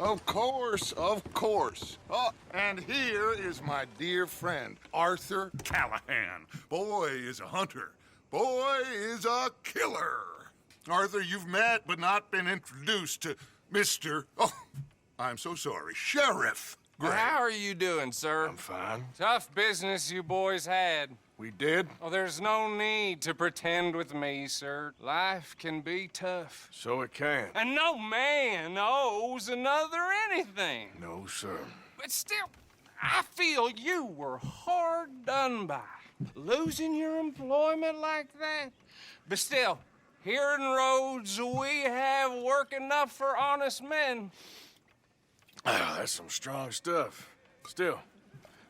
Of course, of course. Oh, and here is my dear friend, Arthur Callahan. Boy is a hunter. Boy is a killer. Arthur, you've met but not been introduced to Mr. Oh, I'm so sorry, Sheriff Gray. How are you doing, sir? I'm fine. Tough business you boys had. We did? Oh, there's no need to pretend with me, sir. Life can be tough. So it can. And no man owes another anything. No, sir. But still, I feel you were hard done by. Losing your employment like that. But still, here in Rhodes, we have work enough for honest men. Oh, that's some strong stuff. Still,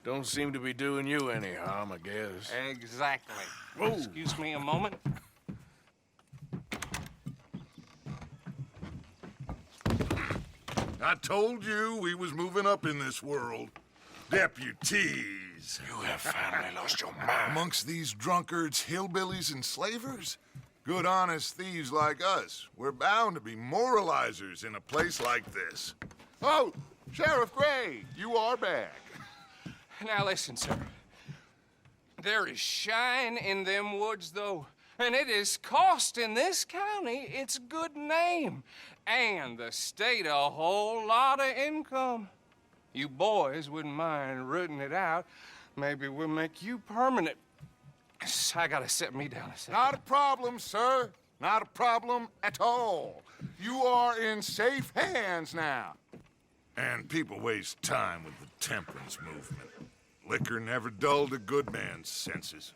don't seem to be doing you any harm, I guess. Exactly. Whoa. Excuse me a moment. I told you we was moving up in this world. Deputies. You have finally lost your mind. Amongst these drunkards, hillbillies, and slavers? Good, honest thieves like us. We're bound to be moralizers in a place like this. Oh, Sheriff Gray, you are back. Now listen, sir. There is shine in them woods, though, and it is costing this county its good name and the state a whole lot of income. You boys wouldn't mind rooting it out. Maybe we'll make you permanent. I gotta set me down a second. Not a problem, sir. Not a problem at all. You are in safe hands now. And people waste time with the temperance movement. Liquor never dulled a good man's senses.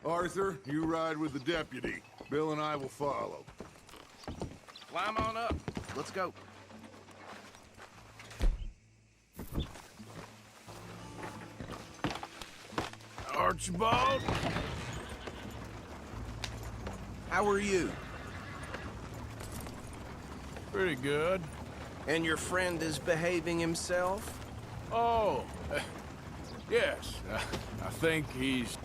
Arthur, you ride with the deputy. Bill and I will follow. Climb on up. Let's go. Archibald? How are you? Pretty good. And your friend is behaving himself? Oh, yes. I think he's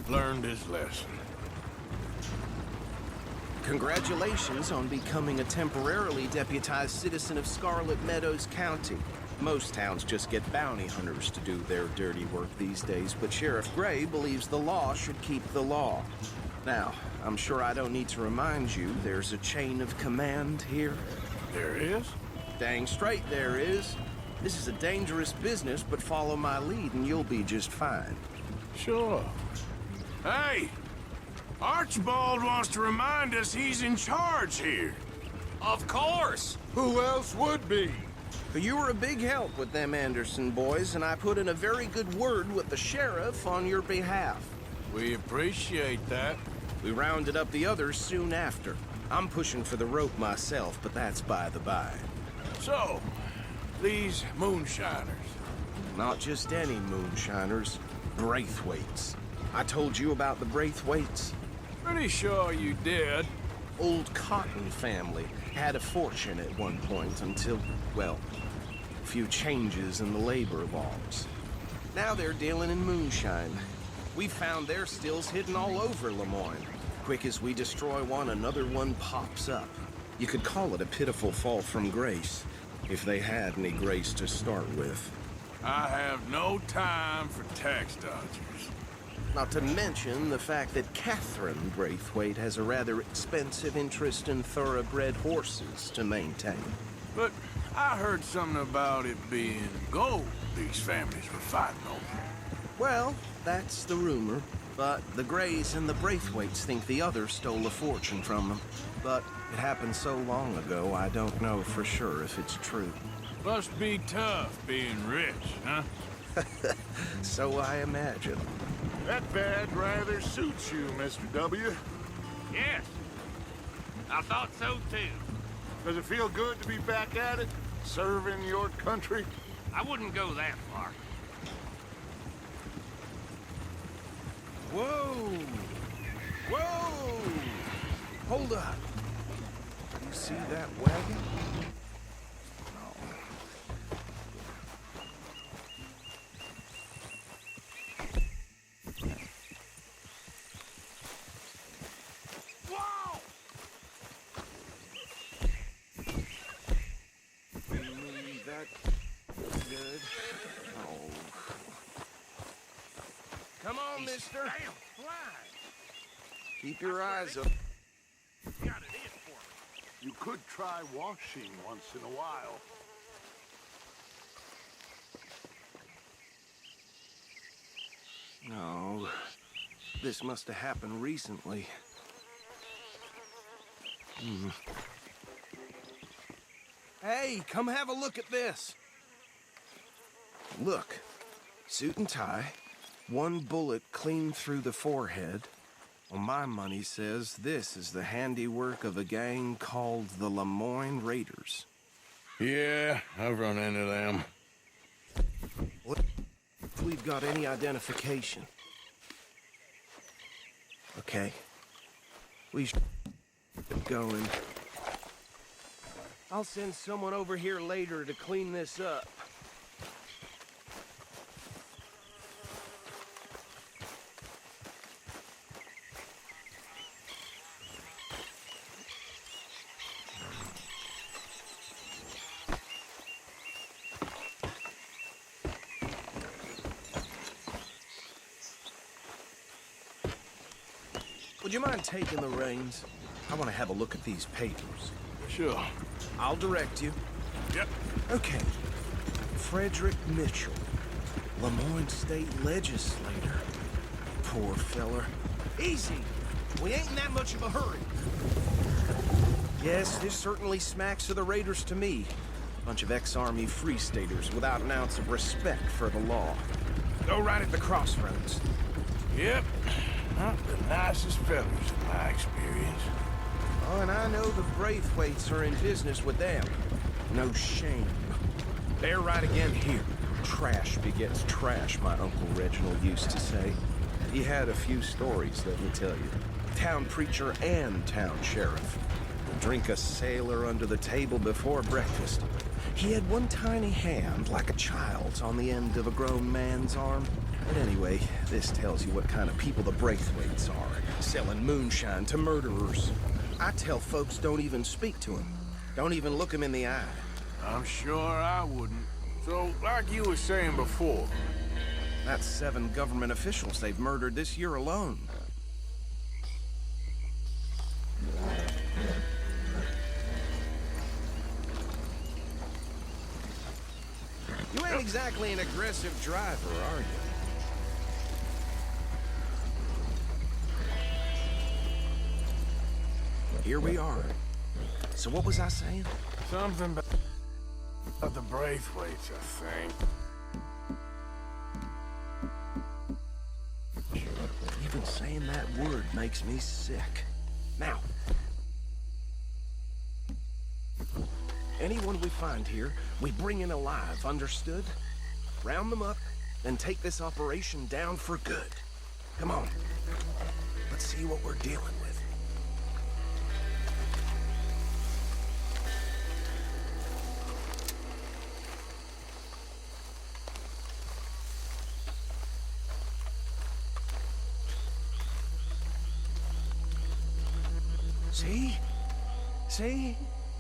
learned his lesson. Congratulations on becoming a temporarily deputized citizen of Scarlet Meadows County. Most towns just get bounty hunters to do their dirty work these days, but Sheriff Gray believes the law should keep the law. Now, I'm sure I don't need to remind you there's a chain of command here. There is? Dang straight there is. This is a dangerous business, but follow my lead and you'll be just fine. Sure. Hey! Archibald wants to remind us he's in charge here. Of course! Who else would be? You were a big help with them Anderson boys, and I put in a very good word with the sheriff on your behalf. We appreciate that. We rounded up the others soon after. I'm pushing for the rope myself, but that's by the by. So, these moonshiners. Not just any moonshiners, Braithwaites. I told you about the Braithwaites. Pretty sure you did. Old Cotton family had a fortune at one point until, well, a few changes in the labor laws. Now they're dealing in moonshine. We found their stills hidden all over Lemoyne. Quick as we destroy one, another one pops up. You could call it a pitiful fall from grace, if they had any grace to start with. I have no time for tax dodgers. Not to mention the fact that Catherine Braithwaite has a rather expensive interest in thoroughbred horses to maintain. But I heard something about it being gold these families were fighting over. Well, that's the rumor. But the Grays and the Braithwaites think the other stole a fortune from them. But it happened so long ago, I don't know for sure if it's true. Must be tough being rich, huh? So I imagine. That badge rather suits you, Mr. W. Yes. I thought so, too. Does it feel good to be back at it? Serving your country? I wouldn't go that far. Whoa! Whoa! Hold up. You see that wagon? mister. Damn, fly. Keep your eyes up. Got it in for me. You could try washing once in a while. No, this must have happened recently. Hey, come have a look at this. Look, suit and tie, one bullet clean through the forehead. Well, my money says this is the handiwork of a gang called the Lemoyne Raiders. Yeah, I've run into them. What if we've got any identification? Okay. We should get going. I'll send someone over here later to clean this up. Would you mind taking the reins? I want to have a look at these papers. Sure. I'll direct you. Yep. Okay. Frederick Mitchell, Lemoyne State Legislator. Poor feller. Easy. We ain't in that much of a hurry. Yes, this certainly smacks of the Raiders to me. Bunch of ex-Army Free Staters without an ounce of respect for the law. Go right at the crossroads. Yep. Not the nicest fellas in my experience. Oh, and I know the Braithwaites are in business with them. No shame. They're right again here. Trash begets trash, my Uncle Reginald used to say. He had a few stories, let me tell you. Town preacher and town sheriff. Drink a sailor under the table before breakfast. He had one tiny hand, like a child's, on the end of a grown man's arm. But anyway, this tells you what kind of people the Braithwaites are. Selling moonshine to murderers. I tell folks don't even speak to him. Don't even look him in the eye. I'm sure I wouldn't. So, like you were saying before, That's 7 government officials they've murdered this year alone. You ain't exactly an aggressive driver, are you? Here we are. So what was I saying? something about the Braithwaites, I think. Even saying that word makes me sick. Now, anyone we find here, we bring in alive, understood? Round them up, then take this operation down for good. Come on. Let's see what we're dealing with. See? See?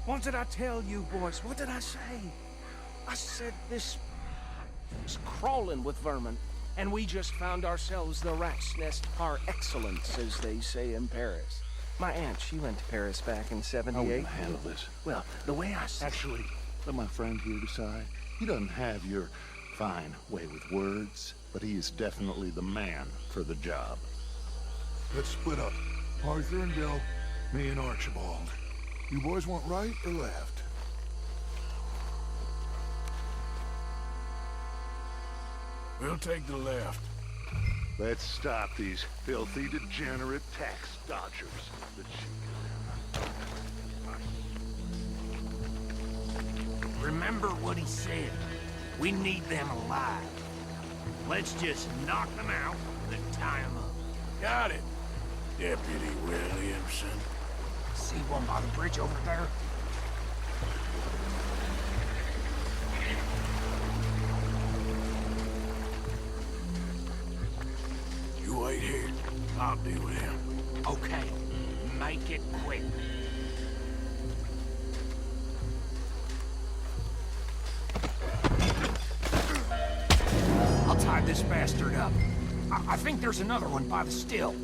What did I tell you, boys? What did I say? I said this is crawling with vermin, and we just found ourselves the rat's nest par excellence, as they say in Paris. My aunt, she went to Paris back in How we '78. gonna handle this? Well, the way I said... Actually, let my friend here decide. He doesn't have your fine way with words, but he is definitely the man for the job. Let's split up. Arthur and Bill, me and Archibald. You boys want right or left? We'll take the left. Let's stop these filthy, degenerate tax dodgers. Remember what he said. We need them alive. Let's just knock them out, then tie them up. Got it, Deputy Williamson. See one by the bridge over there? You wait here. I'll deal with him. Okay, make it quick. I'll tie this bastard up. I think there's another one by the still.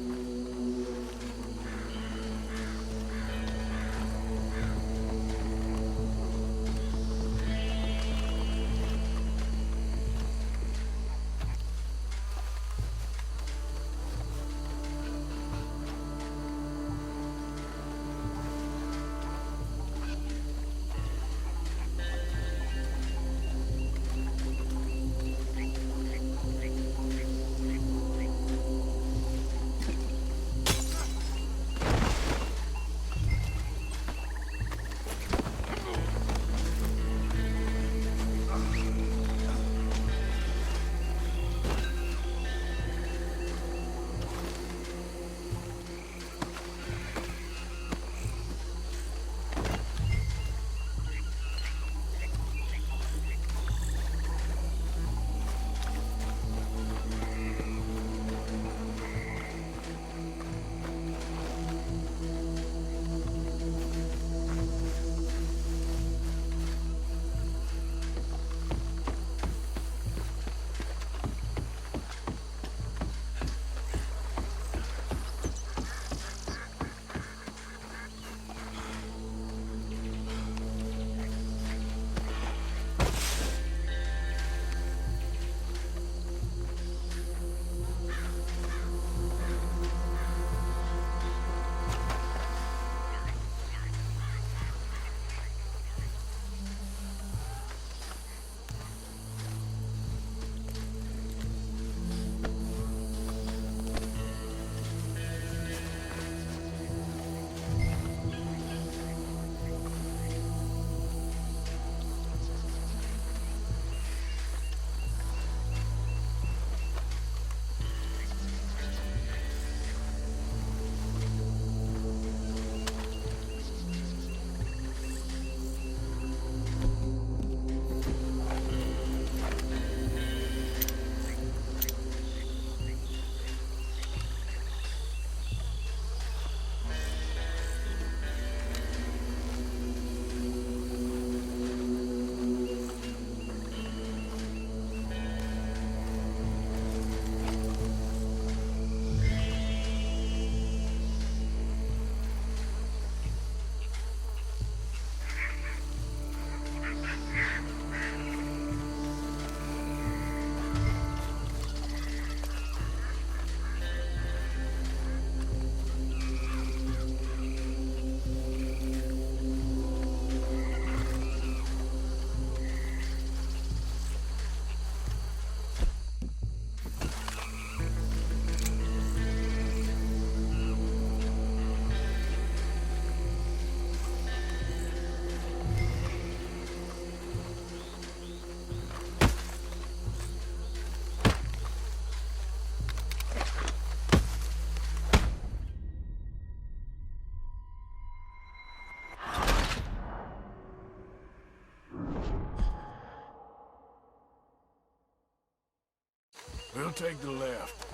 We'll take the left.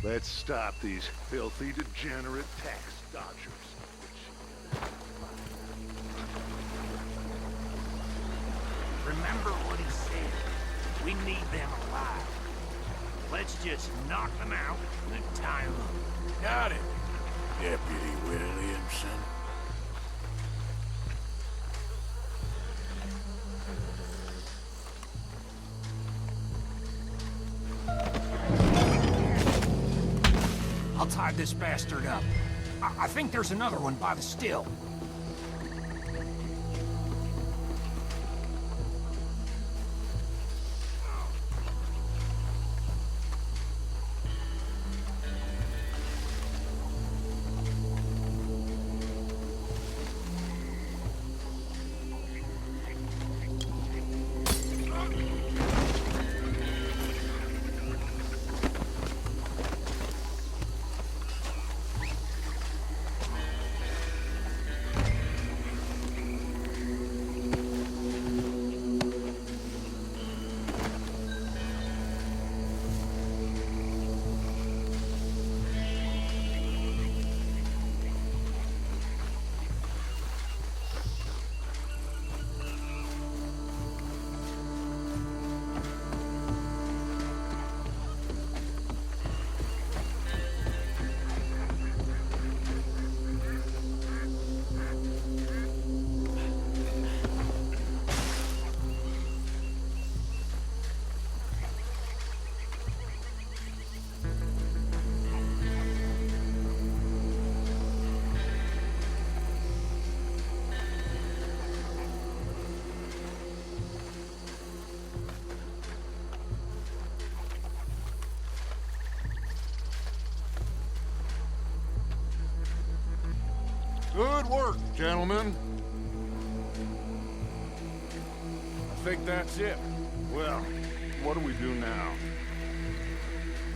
Let's stop these filthy, degenerate tax dodgers. Remember what he said. We need them alive. Let's just knock them out and tie them up. Got it, Deputy Williamson. I'll tie this bastard up. I think there's another one by the still. Good work, gentlemen. I think that's it. Well, what do we do now?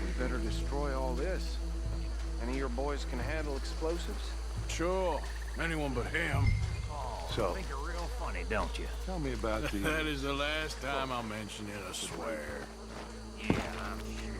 We better destroy all this. Any of your boys can handle explosives? Sure. Anyone but him. So, Think you're real funny, don't you? tell me about the... That is the last time I'll mention it, I swear. Yeah, I'm sure.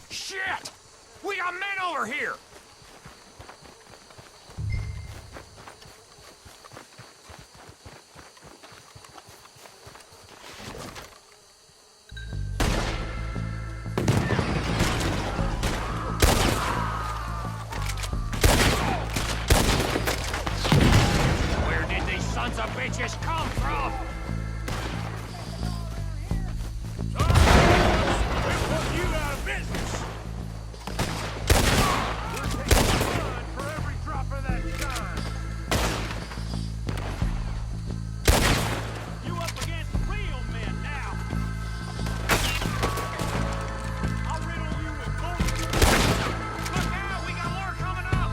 Shit! We got men over here! Where did these sons of bitches come from? We'll put you out of business! We're taking blood for every drop of that shine. You up against real men now. I'll riddle you with bullets. Look out, we got more coming up.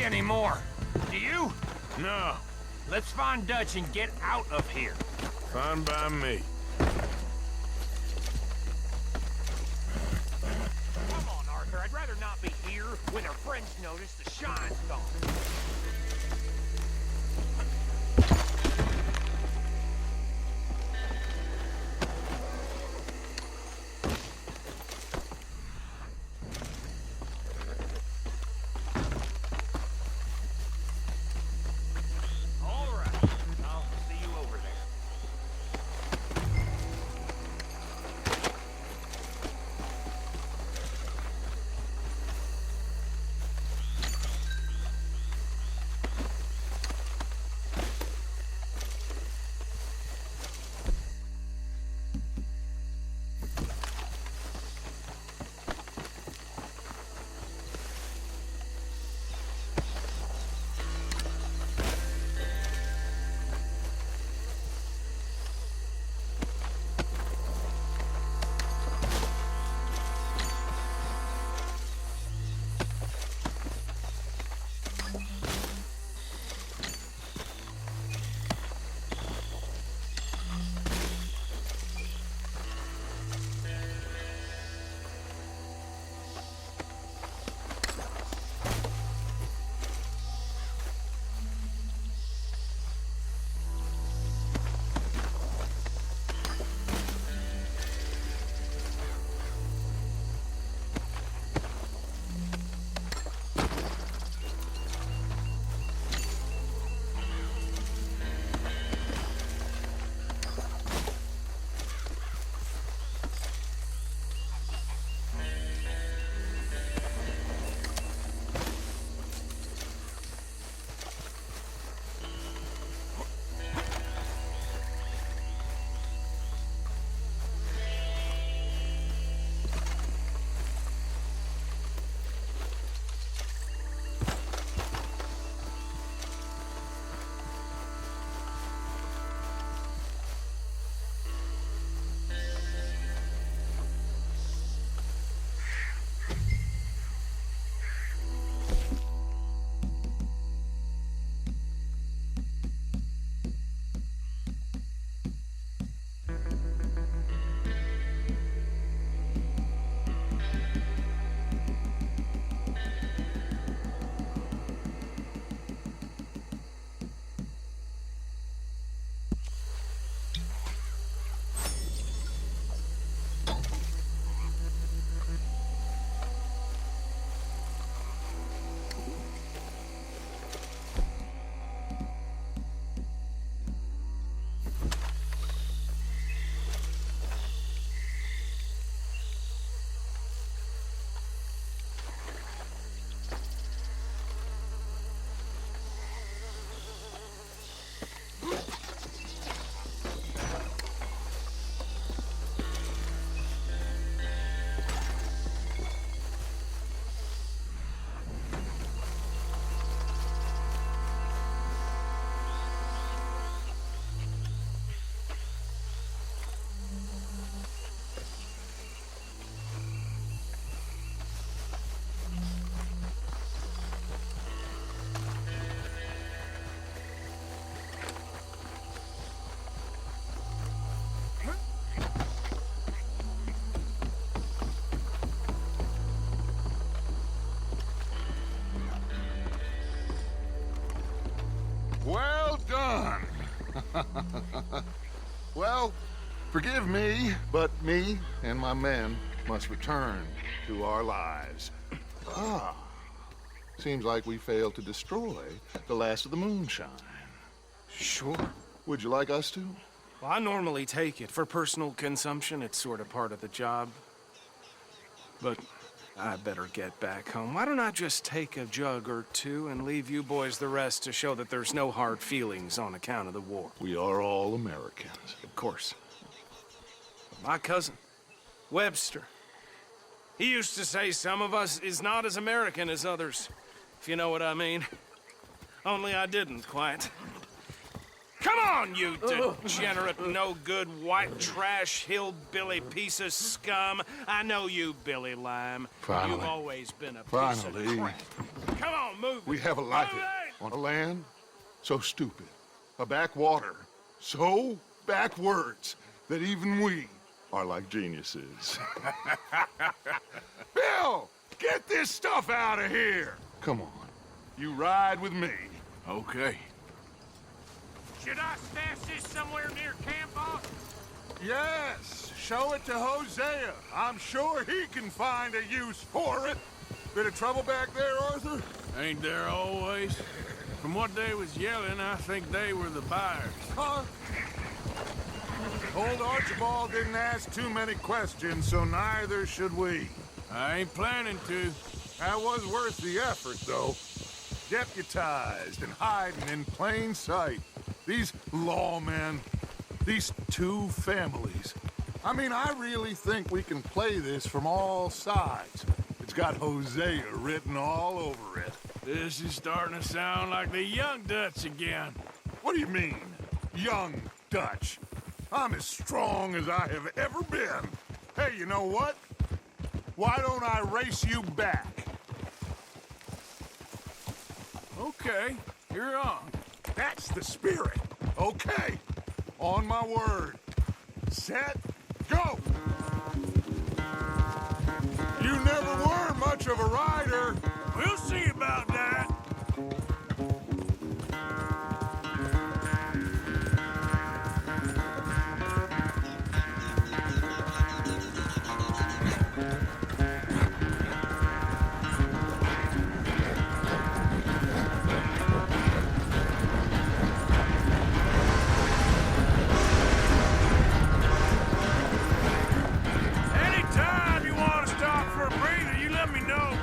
see anymore. Do you? No, Let's find Dutch and get out of here. fine by me. Come on, Arthur. I'd rather not be here when our friends notice the shine's gone. All right. I'll see you over there. Well done. Well, forgive me, but me and my men must return to our lives. Ah, seems like we failed to destroy the last of the moonshine. Sure. Would you like us to? Well, I normally take it. For personal consumption, it's sort of part of the job. But I better get back home. Why don't I just take a jug or two and leave you boys the rest to show that there's no hard feelings on account of the war? We are all Americans. Of course. My cousin, Webster, he used to say some of us is not as American as others, if you know what I mean. Only I didn't quite. Come on, you degenerate, no-good, white trash, hillbilly piece of scum. I know you, Billy Lime. Finally. You've always been a piece of crap. Come on, move We it. have a life Move it! on a land so stupid, a backwater so backwards that even we are like geniuses. Bill, get this stuff out of here! Come on, you ride with me. Okay. Should I stash this somewhere near camp, boss? Yes, show it to Hosea. I'm sure he can find a use for it. Bit of trouble back there, Arthur? Ain't there always? From what they was yelling, I think they were the buyers. Huh? Old Archibald didn't ask too many questions, so neither should we. I ain't planning to. That was worth the effort, though. Deputized and hiding in plain sight. These lawmen, these two families. I mean, I really think we can play this from all sides. It's got Hosea written all over it. This is starting to sound like the Young Dutch again. What do you mean, young Dutch? I'm as strong as I have ever been. Hey, you know what? Why don't I race you back? Okay, you're on. That's the spirit. Okay. On my word. Set, go! You never were much of a rider. We'll see about that. Anytime you want to stop for a breather, you let me know.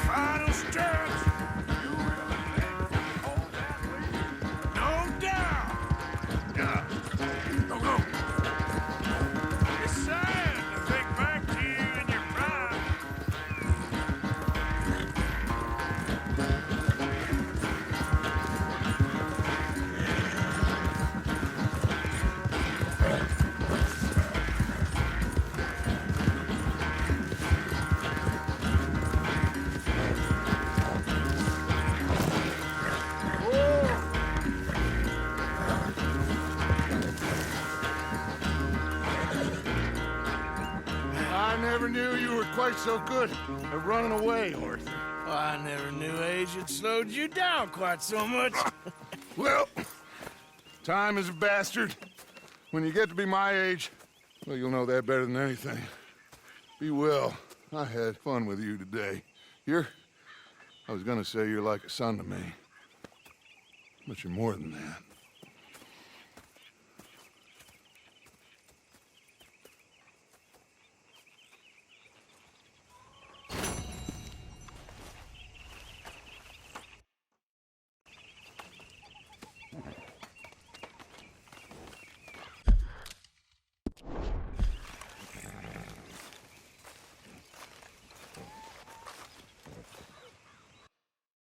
Final stretch. You really think you can hold that lead? No doubt. Yeah. Go, go. It's sad to think back to you in your prime. I never knew you were quite so good at running away, Arthur. I never knew age had slowed you down quite so much. Well, time is a bastard. When you get to be my age, well, you'll know that better than anything. Be well. I had fun with you today. I was gonna say you're like a son to me. But you're more than that.